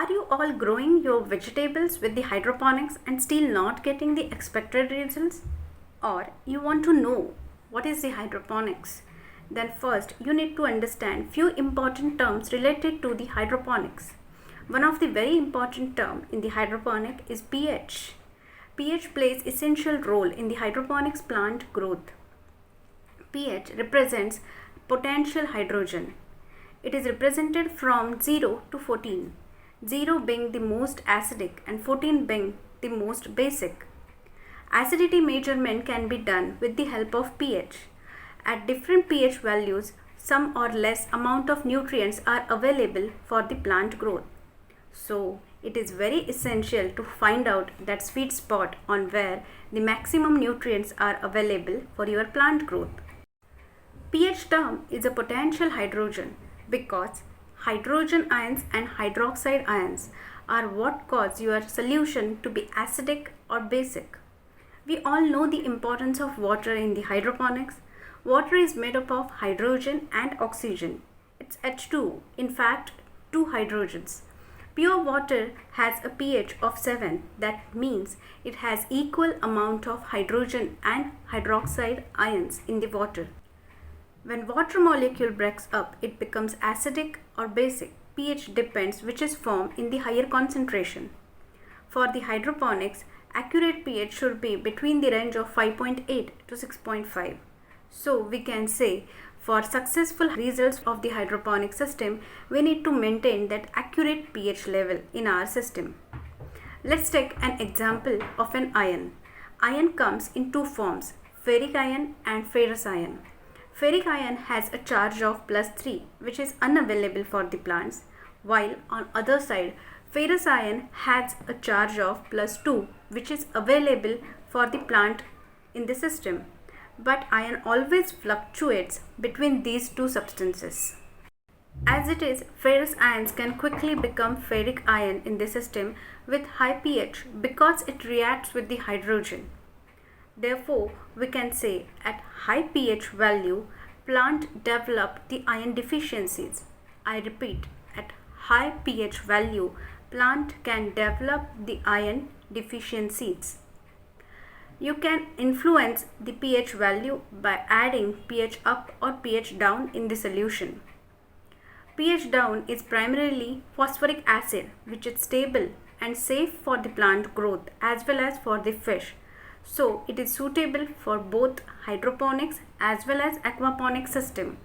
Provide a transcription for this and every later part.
Are you all growing your vegetables with the hydroponics and still not getting the expected results? Or you want to know what is the hydroponics? Then first you need to understand few important terms related to the hydroponics. One of the very important term in the hydroponic is pH. pH plays essential role in the hydroponics plant growth. pH represents potential hydrogen. It is represented from 0 to 14. 0 being the most acidic and 14 being the most basic. Acidity measurement can be done with the help of pH. At different pH values, some or less amount of nutrients are available for the plant growth. So, it is very essential to find out that sweet spot on where the maximum nutrients are available for your plant growth. pH term is a potential hydrogen because hydrogen ions and hydroxide ions are what cause your solution to be acidic or basic. We all know the importance of water in the hydroponics. Water is made up of hydrogen and oxygen. It's H2, in fact, two hydrogens. Pure water has a pH of 7. That means it has equal amount of hydrogen and hydroxide ions in the water. When water molecule breaks up, it becomes acidic or basic. pH depends which is formed in the higher concentration. For the hydroponics, accurate pH should be between the range of 5.8 to 6.5. So we can say for successful results of the hydroponic system, we need to maintain that accurate pH level in our system. Let's take an example of an ion. Ion comes in two forms, ferric ion and ferrous ion. Ferric ion has a charge of +3, which is unavailable for the plants, while on other side, ferrous ion has a charge of +2, which is available for the plant in the system. But ion always fluctuates between these two substances. As it is, ferrous ions can quickly become ferric ion in the system with high pH because it reacts with the hydrogen. Therefore, we can say at high pH value, plant develop the ion deficiencies. I repeat, at high pH value, plant can develop the ion deficiencies. You can influence the pH value by adding pH up or pH down in the solution. pH down is primarily phosphoric acid, which is stable and safe for the plant growth as well as for the fish. So it is suitable for both hydroponics as well as aquaponics system.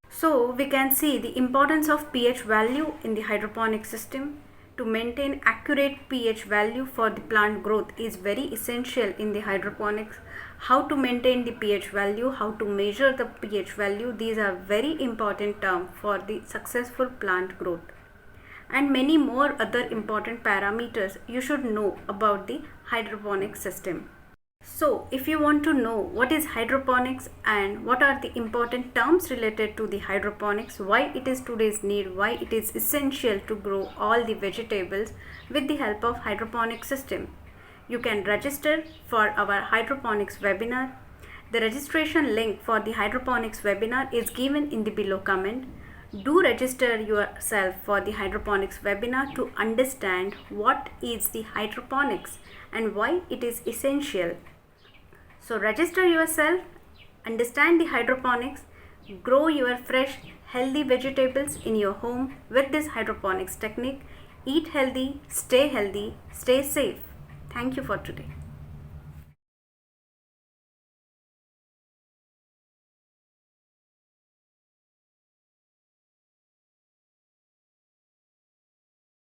So we can see the importance of pH value in the hydroponic system. To maintain accurate pH value for the plant growth is very essential in the hydroponics. How to maintain the pH value, how to measure the pH value, these are very important terms for the successful plant growth. And many more other important parameters you should know about the hydroponic system. So, if you want to know what is hydroponics and what are the important terms related to the hydroponics, why it is today's need, why it is essential to grow all the vegetables with the help of hydroponic system, you can register for our hydroponics webinar. The registration link for the hydroponics webinar is given in the below comment. Do register yourself for the hydroponics webinar to understand what is the hydroponics and why it is essential. So register yourself, understand the hydroponics, grow your fresh, healthy vegetables in your home with this hydroponics technique. Eat healthy, stay safe. Thank you for today.